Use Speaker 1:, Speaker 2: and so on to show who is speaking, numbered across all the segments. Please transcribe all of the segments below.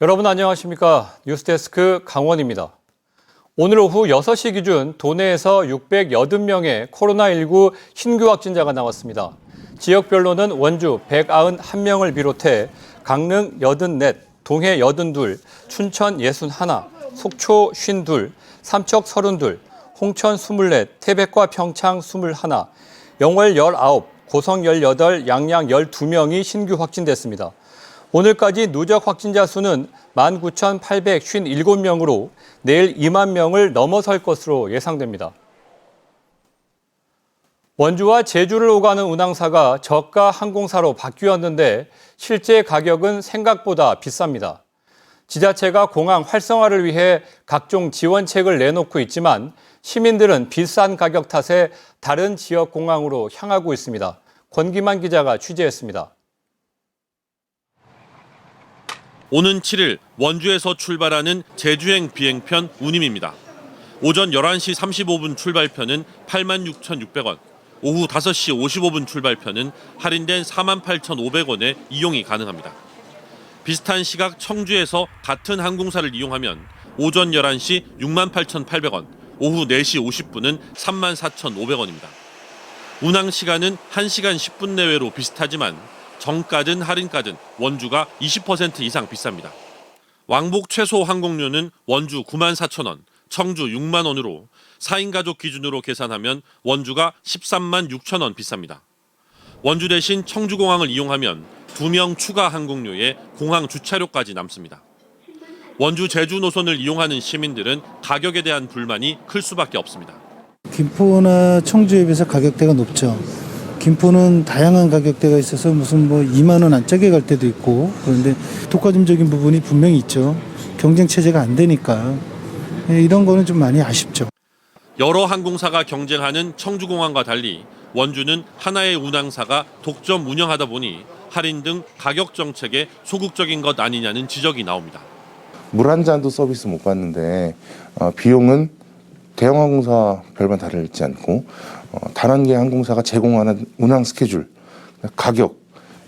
Speaker 1: 여러분 안녕하십니까? 뉴스데스크 강원입니다. 오늘 오후 6시 기준 도내에서 680명의 코로나19 신규 확진자가 나왔습니다. 지역별로는 원주 191명을 비롯해 강릉 84, 동해 82, 춘천 61, 속초 52, 삼척 32, 홍천 24, 태백과 평창 21, 영월 19, 고성 18, 양양 12명이 신규 확진됐습니다. 오늘까지 누적 확진자 수는 19,857명으로 내일 2만 명을 넘어설 것으로 예상됩니다. 원주와 제주를 오가는 운항사가 저가 항공사로 바뀌었는데 실제 가격은 생각보다 비쌉니다. 지자체가 공항 활성화를 위해 각종 지원책을 내놓고 있지만 시민들은 비싼 가격 탓에 다른 지역 공항으로 향하고 있습니다. 권기만 기자가 취재했습니다.
Speaker 2: 오는 7일 원주에서 출발하는 제주행 비행편 운임입니다. 오전 11시 35분 출발편은 86,600원, 오후 5시 55분 출발편은 할인된 48,500원에 이용이 가능합니다. 비슷한 시각 청주에서 같은 항공사를 이용하면 오전 11시 68,800원, 오후 4시 50분은 34,500원입니다. 운항 시간은 1시간 10분 내외로 비슷하지만 정가든 할인가든 원주가 20% 이상 비쌉니다. 왕복 최소 항공료는 원주 94,000원, 청주 6만 원으로 4인 가족 기준으로 계산하면 원주가 13만 6천 원 비쌉니다. 원주 대신 청주공항을 이용하면 2명 추가 항공료에 공항 주차료까지 남습니다. 원주 제주 노선을 이용하는 시민들은 가격에 대한 불만이 클 수밖에 없습니다.
Speaker 3: 김포나 청주에 비해서 가격대가 높죠. 김포는 다양한 가격대가 있어서 무슨 2만 원 안짝에 갈 때도 있고, 그런데 독과점적인 부분이 분명히 있죠. 경쟁 체제가 안 되니까 이런 거는 좀 많이 아쉽죠.
Speaker 2: 여러 항공사가 경쟁하는 청주공항과 달리 원주는 하나의 운항사가 독점 운영하다 보니 할인 등 가격 정책에 소극적인 것 아니냐는 지적이 나옵니다.
Speaker 4: 물 한 잔도 서비스 못 받는데 비용은 대형 항공사 별반 다르지 않고 단 한 개의 항공사가 제공하는 운항 스케줄, 가격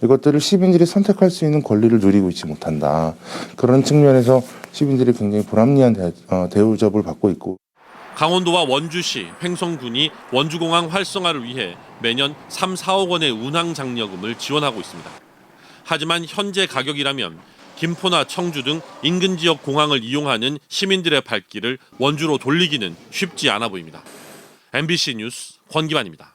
Speaker 4: 이것들을 시민들이 선택할 수 있는 권리를 누리고 있지 못한다. 그런 측면에서 시민들이 굉장히 불합리한 대우접을 받고 있고.
Speaker 2: 강원도와 원주시, 횡성군이 원주공항 활성화를 위해 매년 3, 4억 원의 운항 장려금을 지원하고 있습니다. 하지만 현재 가격이라면 김포나 청주 등 인근 지역 공항을 이용하는 시민들의 발길을 원주로 돌리기는 쉽지 않아 보입니다. MBC 뉴스 권기만입니다.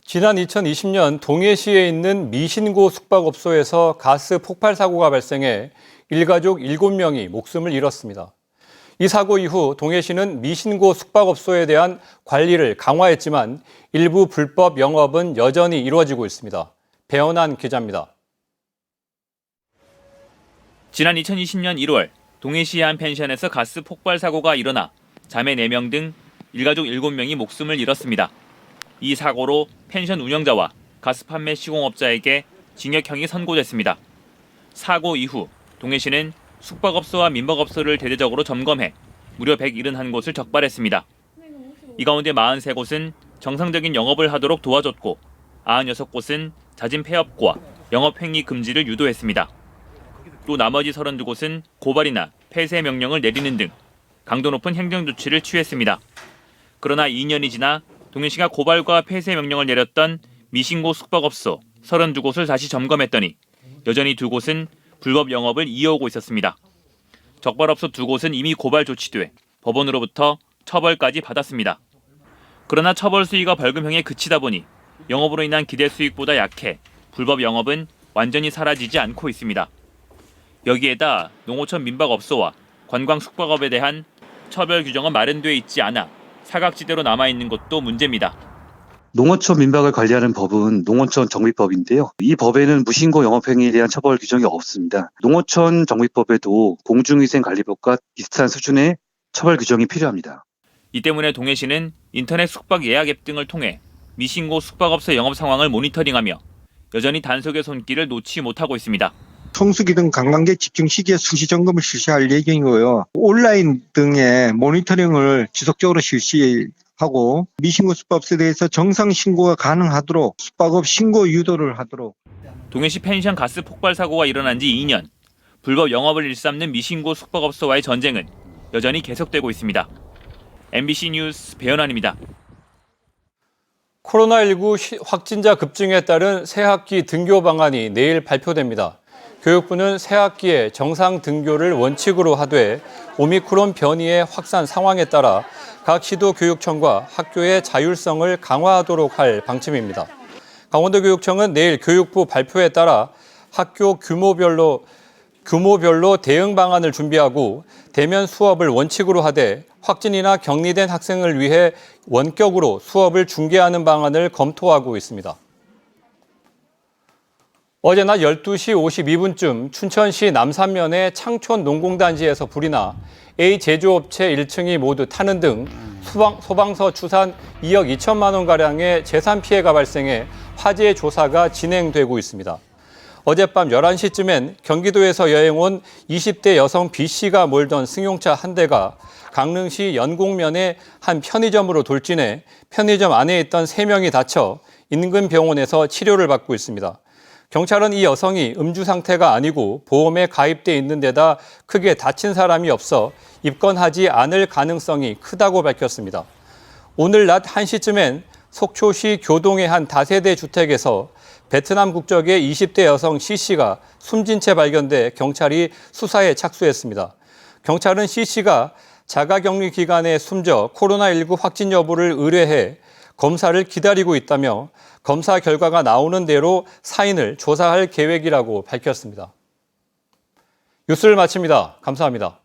Speaker 1: 지난 2020년 동해시에 있는 미신고 숙박업소에서 가스 폭발 사고가 발생해 일가족 7명이 목숨을 잃었습니다. 이 사고 이후 동해시는 미신고 숙박업소에 대한 관리를 강화했지만 일부 불법 영업은 여전히 이루어지고 있습니다. 배원한 기자입니다.
Speaker 5: 지난 2020년 1월 동해시의 한 펜션에서 가스 폭발 사고가 일어나 자매 4명 등 일가족 7명이 목숨을 잃었습니다. 이 사고로 펜션 운영자와 가스 판매 시공업자에게 징역형이 선고됐습니다. 사고 이후 동해시는 숙박업소와 민박업소를 대대적으로 점검해 무려 171곳을 적발했습니다. 이 가운데 43곳은 정상적인 영업을 하도록 도와줬고 96곳은 잦은 폐업과 영업행위 금지를 유도했습니다. 또 나머지 32곳은 고발이나 폐쇄 명령을 내리는 등 강도 높은 행정조치를 취했습니다. 그러나 2년이 지나 동해시가 고발과 폐쇄 명령을 내렸던 미신고 숙박업소 32곳을 다시 점검했더니 여전히 2곳은 불법 영업을 이어오고 있었습니다. 적발업소 2곳은 이미 고발 조치돼 법원으로부터 처벌까지 받았습니다. 그러나 처벌 수위가 벌금형에 그치다 보니 영업으로 인한 기대 수익보다 약해 불법 영업은 완전히 사라지지 않고 있습니다. 여기에다 농어촌 민박업소와 관광 숙박업에 대한 처벌 규정은 마련돼 있지 않아 사각지대로 남아있는 것도 문제입니다.
Speaker 6: 농어촌 민박을 관리하는 법은 농어촌 정비법인데요. 이 법에는 무신고 영업행위에 대한 처벌 규정이 없습니다. 농어촌 정비법에도 공중위생관리법과 비슷한 수준의 처벌 규정이 필요합니다.
Speaker 5: 이 때문에 동해시는 인터넷 숙박 예약 앱 등을 통해 미신고 숙박업소 영업 상황을 모니터링하며 여전히 단속의 손길을 놓지 못하고 있습니다.
Speaker 7: 성수기 등 관광객 집중 시기에 수시 점검을 실시할 예정이고요. 온라인 등의 모니터링을 지속적으로 실시하고 미신고 숙박업소에 대해서 정상 신고가 가능하도록 숙박업 신고 유도를 하도록.
Speaker 5: 동해시 펜션 가스 폭발 사고가 일어난 지 2년, 불법 영업을 일삼는 미신고 숙박업소와의 전쟁은 여전히 계속되고 있습니다. MBC 뉴스 배현환입니다.
Speaker 1: 코로나19 확진자 급증에 따른 새학기 등교 방안이 내일 발표됩니다. 교육부는 새학기에 정상 등교를 원칙으로 하되 오미크론 변이의 확산 상황에 따라 각 시도교육청과 학교의 자율성을 강화하도록 할 방침입니다. 강원도교육청은 내일 교육부 발표에 따라 학교 규모별로 대응 방안을 준비하고 대면 수업을 원칙으로 하되 확진이나 격리된 학생을 위해 원격으로 수업을 중계하는 방안을 검토하고 있습니다. 어제 낮 12시 52분쯤 춘천시 남산면의 창촌 농공단지에서 불이 나 A 제조업체 1층이 모두 타는 등 소방서 추산 2억 2천만 원가량의 재산 피해가 발생해 화재 조사가 진행되고 있습니다. 어젯밤 11시쯤엔 경기도에서 여행 온 20대 여성 B씨가 몰던 승용차 한 대가 강릉시 연곡면의 한 편의점으로 돌진해 편의점 안에 있던 3명이 다쳐 인근 병원에서 치료를 받고 있습니다. 경찰은 이 여성이 음주 상태가 아니고 보험에 가입돼 있는 데다 크게 다친 사람이 없어 입건하지 않을 가능성이 크다고 밝혔습니다. 오늘 낮 1시쯤엔 속초시 교동의 한 다세대 주택에서 베트남 국적의 20대 여성 C씨가 숨진 채 발견돼 경찰이 수사에 착수했습니다. 경찰은 C씨가 자가격리 기간에 숨져 코로나19 확진 여부를 의뢰해 검사를 기다리고 있다며 검사 결과가 나오는 대로 사인을 조사할 계획이라고 밝혔습니다. 뉴스를 마칩니다. 감사합니다.